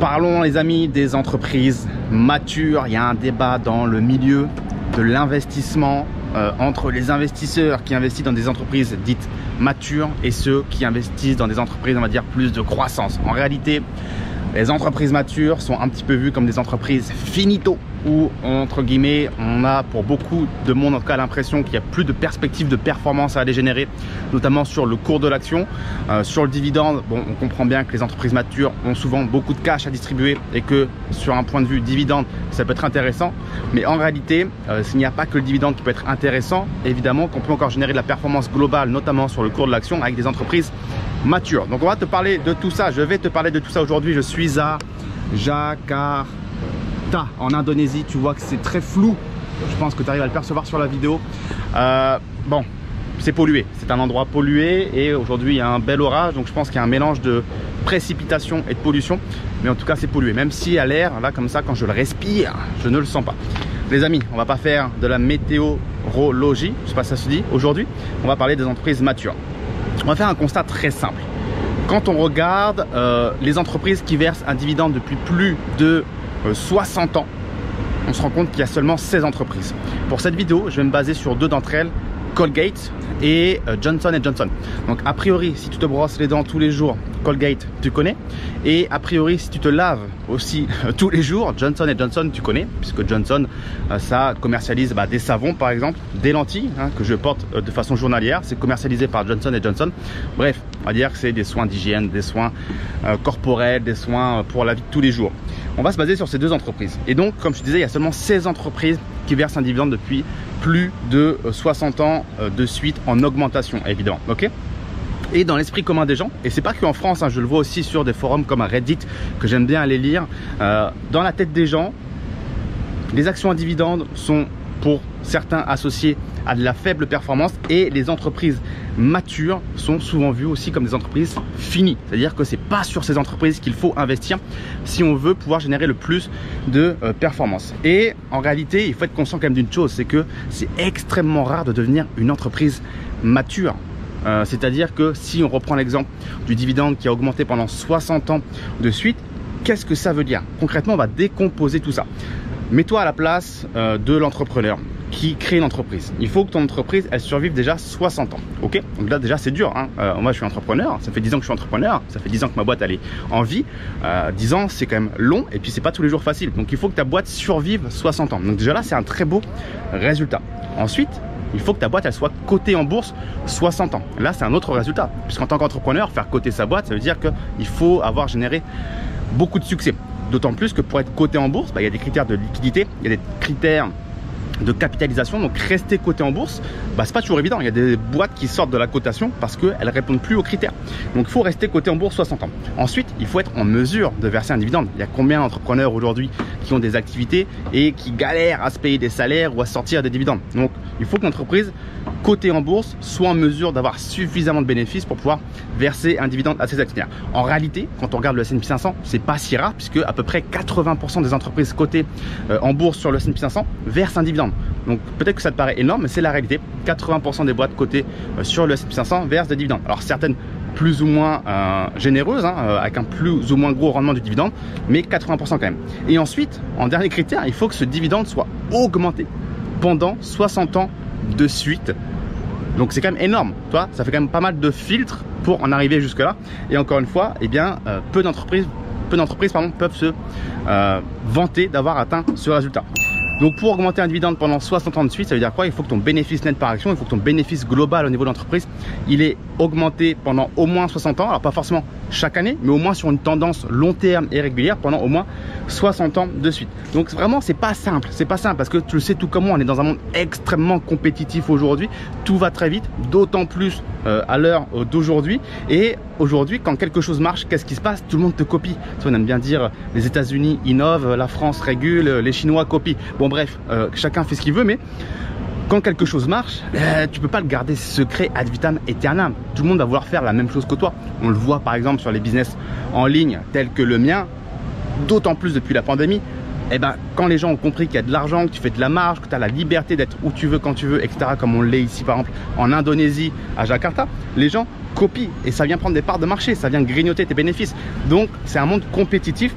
Parlons les amis des entreprises matures. Il y a un débat dans le milieu de l'investissement entre les investisseurs qui investissent dans des entreprises dites matures et ceux qui investissent dans des entreprises, on va dire, plus de croissance. En réalité, les entreprises matures sont un petit peu vues comme des entreprises finito, où entre guillemets on a pour beaucoup de monde en tout cas l'impression qu'il n'y a plus de perspective de performance à aller générer, notamment sur le cours de l'action, sur le dividende. Bon, on comprend bien que les entreprises matures ont souvent beaucoup de cash à distribuer et que sur un point de vue dividende ça peut être intéressant, mais en réalité s'il n'y a pas que le dividende qui peut être intéressant, évidemment qu'on peut encore générer de la performance globale, notamment sur le cours de l'action avec des entreprises matures. Donc on va te parler de tout ça, je vais te parler de tout ça aujourd'hui. Je suis à Jakarta en Indonésie. Tu vois que c'est très flou, je pense que tu arrives à le percevoir sur la vidéo. Bon, c'est pollué, c'est un endroit pollué et aujourd'hui il y a un bel orage, donc je pense qu'il y a un mélange de précipitation et de pollution, mais en tout cas c'est pollué, même si à l'air là comme ça quand je le respire je ne le sens pas. Les amis, on va pas faire de la météorologie, je sais pas si ça se dit. Aujourd'hui on va parler des entreprises matures. On va faire un constat très simple. Quand on regarde les entreprises qui versent un dividende depuis plus de 60 ans, on se rend compte qu'il y a seulement 16 entreprises. Pour cette vidéo, je vais me baser sur deux d'entre elles, Colgate et Johnson & Johnson. Donc a priori, si tu te brosses les dents tous les jours, Colgate, tu connais. Et a priori, si tu te laves aussi tous les jours, Johnson & Johnson, tu connais. Puisque Johnson, ça commercialise des savons par exemple, des lentilles que je porte de façon journalière. C'est commercialisé par Johnson & Johnson. Bref, on va dire que c'est des soins d'hygiène, des soins corporels, des soins pour la vie de tous les jours. On va se baser sur ces deux entreprises. Et donc, comme je disais, il y a seulement 16 entreprises qui versent un dividende depuis plus de 60 ans de suite en augmentation, évidemment. Ok ? Et dans l'esprit commun des gens, et c'est pas qu'en France, je le vois aussi sur des forums comme Reddit, que j'aime bien aller lire, dans la tête des gens, les actions à dividende sont pour certains associées à de la faible performance et les entreprises matures sont souvent vues aussi comme des entreprises finies. C'est-à-dire que c'est pas sur ces entreprises qu'il faut investir si on veut pouvoir générer le plus de performance. Et en réalité, il faut être conscient quand même d'une chose, c'est que c'est extrêmement rare de devenir une entreprise mature. C'est-à-dire que si on reprend l'exemple du dividende qui a augmenté pendant 60 ans de suite, qu'est-ce que ça veut dire? Concrètement, on va décomposer tout ça. Mets-toi à la place de l'entrepreneur qui crée une entreprise. Il faut que ton entreprise, elle survive déjà 60 ans. Ok? Donc là, déjà, c'est dur. Moi, je suis entrepreneur. Ça fait 10 ans que je suis entrepreneur. Ça fait 10 ans que ma boîte, elle est en vie. 10 ans, c'est quand même long. Et puis, c'est pas tous les jours facile. Donc, il faut que ta boîte survive 60 ans. Donc, déjà là, c'est un très beau résultat. Ensuite, il faut que ta boîte, elle soit cotée en bourse 60 ans. Là, c'est un autre résultat. Puisqu'en tant qu'entrepreneur, faire coter sa boîte, ça veut dire qu'il faut avoir généré beaucoup de succès. D'autant plus que pour être coté en bourse, il y a des critères de liquidité, il y a des critères de capitalisation. Donc rester coté en bourse, c'est pas toujours évident. Il y a des boîtes qui sortent de la cotation parce qu'elles répondent plus aux critères. Donc il faut rester coté en bourse 60 ans. Ensuite, il faut être en mesure de verser un dividende. Il y a combien d'entrepreneurs aujourd'hui qui ont des activités et qui galèrent à se payer des salaires ou à sortir des dividendes? Donc il faut que l'entreprise cotée en bourse soit en mesure d'avoir suffisamment de bénéfices pour pouvoir verser un dividende à ses actionnaires. En réalité, quand on regarde le S&P 500, c'est pas si rare puisque à peu près 80% des entreprises cotées en bourse sur le S&P 500 versent un dividende. Donc peut-être que ça te paraît énorme, mais c'est la réalité. 80% des boîtes cotées sur le S&P 500 versent des dividendes. Alors certaines plus ou moins généreuses, avec un plus ou moins gros rendement du dividende, mais 80% quand même. Et ensuite, en dernier critère, il faut que ce dividende soit augmenté pendant 60 ans de suite. Donc c'est quand même énorme, toi, ça fait quand même pas mal de filtres pour en arriver jusque là. Et encore une fois, peu d'entreprises peuvent se vanter d'avoir atteint ce résultat. Donc pour augmenter un dividende pendant 60 ans de suite, ça veut dire quoi? Il faut que ton bénéfice net par action, il faut que ton bénéfice global au niveau de l'entreprise, il est augmenté pendant au moins 60 ans. Alors pas forcément chaque année, mais au moins sur une tendance long terme et régulière pendant au moins 60 ans de suite. Donc vraiment, c'est pas simple parce que tu le sais tout comme moi, on est dans un monde extrêmement compétitif aujourd'hui. Tout va très vite, d'autant plus à l'heure d'aujourd'hui. Et aujourd'hui, quand quelque chose marche, qu'est-ce qui se passe? Tout le monde te copie. On aime bien dire les États-Unis innovent, la France régule, les Chinois copient. Bon bref, chacun fait ce qu'il veut, mais quand quelque chose marche, tu peux pas le garder secret ad vitam aeternam. Tout le monde va vouloir faire la même chose que toi. On le voit par exemple sur les business en ligne tels que le mien, d'autant plus depuis la pandémie. Quand les gens ont compris qu'il y a de l'argent, que tu fais de la marge, que tu as la liberté d'être où tu veux, quand tu veux, etc., comme on l'est ici par exemple en Indonésie, à Jakarta, les gens copient et ça vient prendre des parts de marché, ça vient grignoter tes bénéfices. Donc c'est un monde compétitif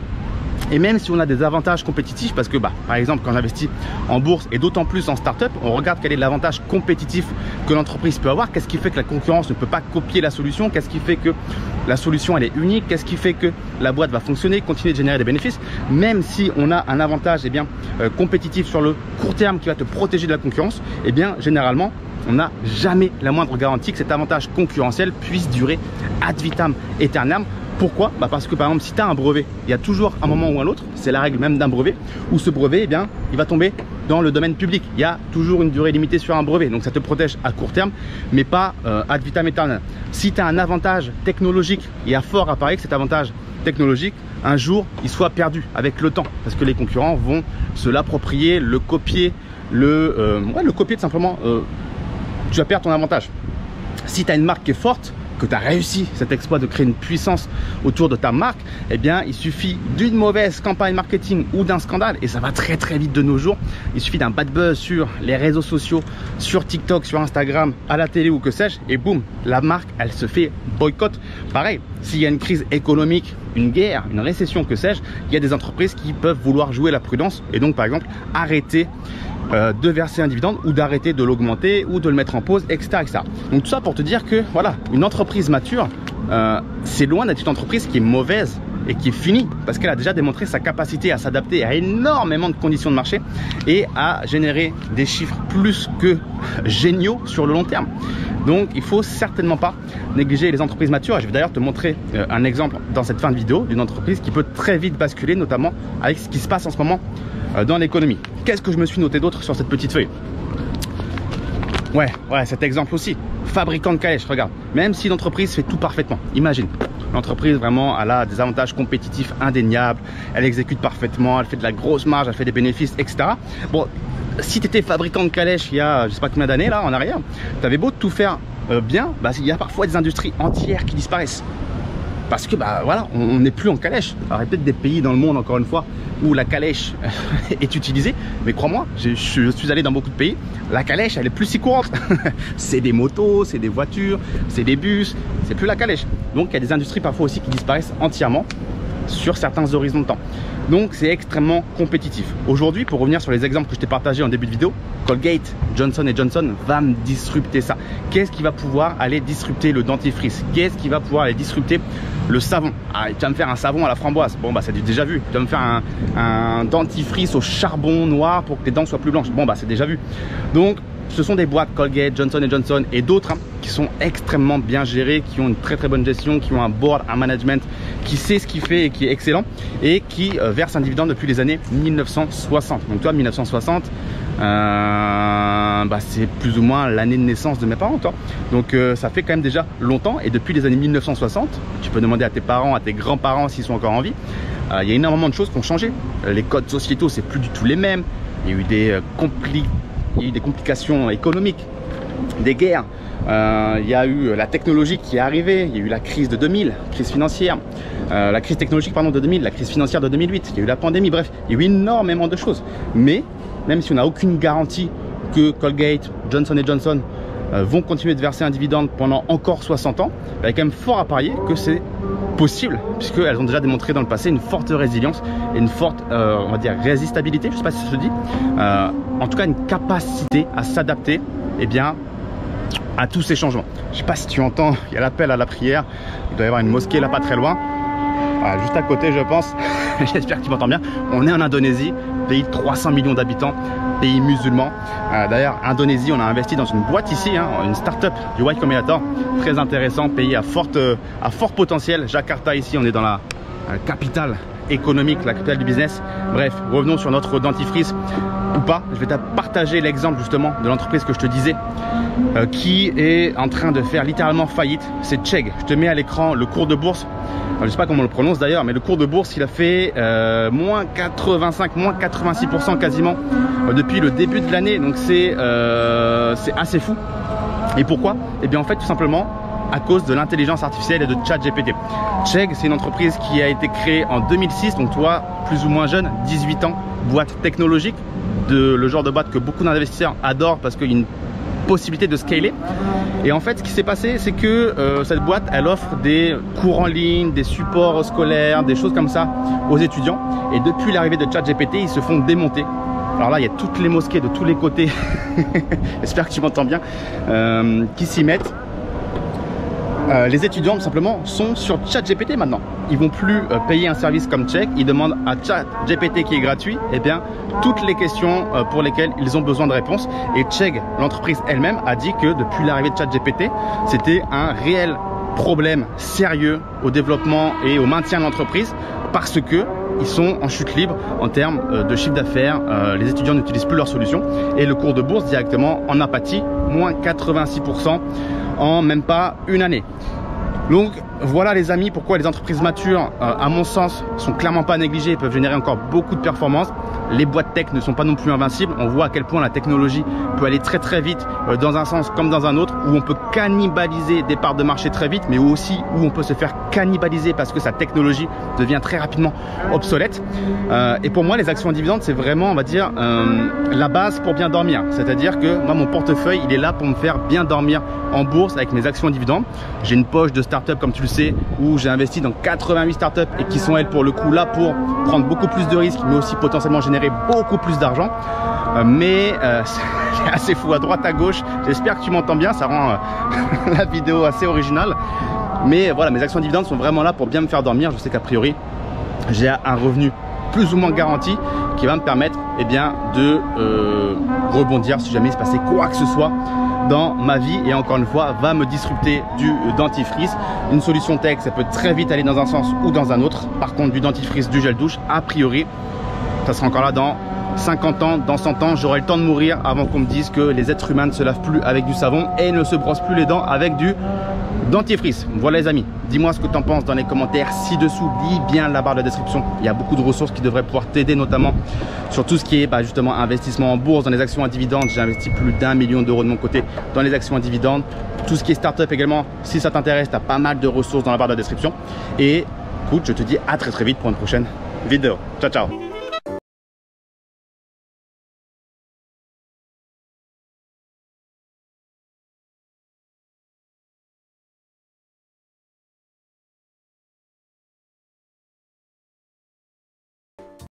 Et même si on a des avantages compétitifs, parce que par exemple quand j'investis en bourse et d'autant plus en start-up, on regarde quel est l'avantage compétitif que l'entreprise peut avoir, qu'est-ce qui fait que la concurrence ne peut pas copier la solution, qu'est-ce qui fait que la solution elle est unique, qu'est-ce qui fait que la boîte va fonctionner, continuer de générer des bénéfices. Même si on a un avantage compétitif sur le court terme qui va te protéger de la concurrence, généralement on n'a jamais la moindre garantie que cet avantage concurrentiel puisse durer ad vitam aeternam. Pourquoi? Parce que par exemple si tu as un brevet, il y a toujours un moment ou un autre, c'est la règle même d'un brevet, où ce brevet il va tomber dans le domaine public. Il y a toujours une durée limitée sur un brevet, donc ça te protège à court terme mais pas ad vitam aeternam. Si tu as un avantage technologique, il y a fort à parier que cet avantage technologique un jour il soit perdu avec le temps, parce que les concurrents vont se l'approprier, le copier, le copier tout simplement. Tu vas perdre ton avantage. Si tu as une marque qui est forte, que tu as réussi cet exploit de créer une puissance autour de ta marque, il suffit d'une mauvaise campagne marketing ou d'un scandale, et ça va très très vite de nos jours. Il suffit d'un bad buzz sur les réseaux sociaux, sur TikTok, sur Instagram, à la télé ou que sais-je, et boum, la marque elle se fait boycott. Pareil, s'il y a une crise économique, une guerre, une récession, que sais-je, il y a des entreprises qui peuvent vouloir jouer la prudence et donc par exemple arrêter de verser un dividende ou d'arrêter de l'augmenter ou de le mettre en pause, etc., etc. Donc tout ça pour te dire que voilà, une entreprise mature, c'est loin d'être une entreprise qui est mauvaise et qui est finie, parce qu'elle a déjà démontré sa capacité à s'adapter à énormément de conditions de marché et à générer des chiffres plus que géniaux sur le long terme. Donc il faut certainement pas négliger les entreprises matures, et je vais d'ailleurs te montrer un exemple dans cette fin de vidéo d'une entreprise qui peut très vite basculer, notamment avec ce qui se passe en ce moment dans l'économie. Qu'est-ce que je me suis noté d'autre sur cette petite feuille? Ouais, cet exemple aussi. Fabricant de calèches, regarde. Même si l'entreprise fait tout parfaitement, imagine. L'entreprise vraiment, elle a des avantages compétitifs indéniables, elle exécute parfaitement, elle fait de la grosse marge, elle fait des bénéfices, etc. Bon, si tu étais fabricant de calèches il y a je sais pas combien d'années là en arrière, tu avais beau tout faire bien, il y a parfois des industries entières qui disparaissent. Parce que voilà, on n'est plus en calèche. Alors il y a peut-être des pays dans le monde, encore une fois, où la calèche est utilisée, mais crois-moi, je suis allé dans beaucoup de pays, la calèche elle est plus si courante. C'est des motos, c'est des voitures, c'est des bus, c'est plus la calèche. Donc il y a des industries parfois aussi qui disparaissent entièrement sur certains horizons de temps. Donc c'est extrêmement compétitif. Aujourd'hui, pour revenir sur les exemples que je t'ai partagés en début de vidéo, Colgate, Johnson & Johnson va me disrupter ça. Qu'est-ce qui va pouvoir aller disrupter le dentifrice? Qu'est-ce qui va pouvoir aller disrupter le savon? Tu vas me faire un savon à la framboise. Bon c'est déjà vu. Tu vas me faire un dentifrice au charbon noir pour que tes dents soient plus blanches. Bon c'est déjà vu. Donc ce sont des boîtes Colgate, Johnson & Johnson et d'autres qui sont extrêmement bien gérées, qui ont une très très bonne gestion, qui ont un board, un management qui sait ce qu'il fait et qui est excellent, et qui verse un dividende depuis les années 1960. Donc toi 1960, c'est plus ou moins l'année de naissance de mes parents, toi. Donc ça fait quand même déjà longtemps, et depuis les années 1960, tu peux demander à tes parents, à tes grands-parents s'ils sont encore en vie, il y a énormément de choses qui ont changé. Les codes sociétaux c'est plus du tout les mêmes, il y a eu des complications économiques, des guerres, il y a eu la technologie qui est arrivée, il y a eu la crise de 2000, crise financière, la crise technologique pardon de 2000, la crise financière de 2008, il y a eu la pandémie, bref, il y a eu énormément de choses. Mais même si on n'a aucune garantie que Colgate, Johnson & Johnson vont continuer de verser un dividende pendant encore 60 ans, il y a quand même fort à parier que c'est possible, puisqu'elles ont déjà démontré dans le passé une forte résilience et une forte on va dire résistabilité, je ne sais pas si ça se dit, en tout cas une capacité à s'adapter à tous ces changements. Je ne sais pas si tu entends, il y a l'appel à la prière, il doit y avoir une mosquée là pas très loin, juste à côté je pense. J'espère que tu m'entends bien. On est en Indonésie, pays de 300 millions d'habitants, pays musulman. D'ailleurs Indonésie, on a investi dans une boîte ici, une start-up du Y Combinator, très intéressant, pays à fort potentiel. Jakarta ici, on est dans la capitale économique, la capitale du business. Bref, revenons sur notre dentifrice ou pas. Je vais te partager l'exemple justement de l'entreprise que je te disais qui est en train de faire littéralement faillite. C'est Chegg. Je te mets à l'écran le cours de bourse. Je sais pas comment on le prononce d'ailleurs, mais le cours de bourse il a fait moins 85, moins 86% quasiment depuis le début de l'année. Donc c'est assez fou. Et pourquoi? Et bien en fait tout simplement à cause de l'intelligence artificielle et de ChatGPT. Chegg, c'est une entreprise qui a été créée en 2006, donc toi, plus ou moins jeune, 18 ans, boîte technologique, le genre de boîte que beaucoup d'investisseurs adorent parce qu'il y a une possibilité de scaler. Et en fait, ce qui s'est passé, c'est que cette boîte, elle offre des cours en ligne, des supports scolaires, des choses comme ça aux étudiants. Et depuis l'arrivée de ChatGPT, ils se font démonter. Alors là, il y a toutes les mosquées de tous les côtés, j'espère que tu m'entends bien, qui s'y mettent. Les étudiants, tout simplement, sont sur ChatGPT maintenant. Ils vont plus payer un service comme Chegg. Ils demandent à ChatGPT, qui est gratuit, eh bien, toutes les questions pour lesquelles ils ont besoin de réponses. Et Chegg, l'entreprise elle-même, a dit que depuis l'arrivée de ChatGPT, c'était un réel problème sérieux au développement et au maintien de l'entreprise parce que ils sont en chute libre en termes de chiffre d'affaires. Les étudiants n'utilisent plus leurs solutions et le cours de bourse directement en a pâti, moins 86% en même pas une année. Donc voilà les amis, pourquoi les entreprises matures, à mon sens, sont clairement pas négligées et peuvent générer encore beaucoup de performances. Les boîtes tech ne sont pas non plus invincibles. On voit à quel point la technologie peut aller très très vite dans un sens comme dans un autre, où on peut cannibaliser des parts de marché très vite, mais aussi où on peut se faire cannibaliser parce que sa technologie devient très rapidement obsolète. Et pour moi, les actions en dividendes, c'est vraiment, on va dire, la base pour bien dormir. C'est-à-dire que moi, mon portefeuille, il est là pour me faire bien dormir en bourse avec mes actions en dividendes. J'ai une poche de start-up, comme tu le sais, où j'ai investi dans 88 startups et qui sont, elles, pour le coup, là pour prendre beaucoup plus de risques, mais aussi potentiellement générer beaucoup plus d'argent. Mais c'est assez fou à droite à gauche. J'espère que tu m'entends bien, ça rend la vidéo assez originale. Mais voilà, mes actions en dividendes sont vraiment là pour bien me faire dormir. Je sais qu'a priori, j'ai un revenu plus ou moins garanti qui va me permettre, eh bien, de rebondir si jamais il se passait quoi que ce soit dans ma vie, et encore une fois va me disrupter du dentifrice. Une solution tech, ça peut très vite aller dans un sens ou dans un autre. Par contre, du dentifrice, du gel douche, a priori ça sera encore là dans 50 ans, dans 100 ans, j'aurai le temps de mourir avant qu'on me dise que les êtres humains ne se lavent plus avec du savon et ne se brossent plus les dents avec du dentifrice. Voilà les amis, dis-moi ce que tu en penses dans les commentaires ci-dessous, lis bien la barre de la description. Il y a beaucoup de ressources qui devraient pouvoir t'aider, notamment sur tout ce qui est justement investissement en bourse, dans les actions à dividendes. J'ai investi plus d'1 million d'euros de mon côté dans les actions à dividendes. Tout ce qui est startup également, si ça t'intéresse, tu as pas mal de ressources dans la barre de la description. Et écoute, je te dis à très très vite pour une prochaine vidéo. Ciao ciao.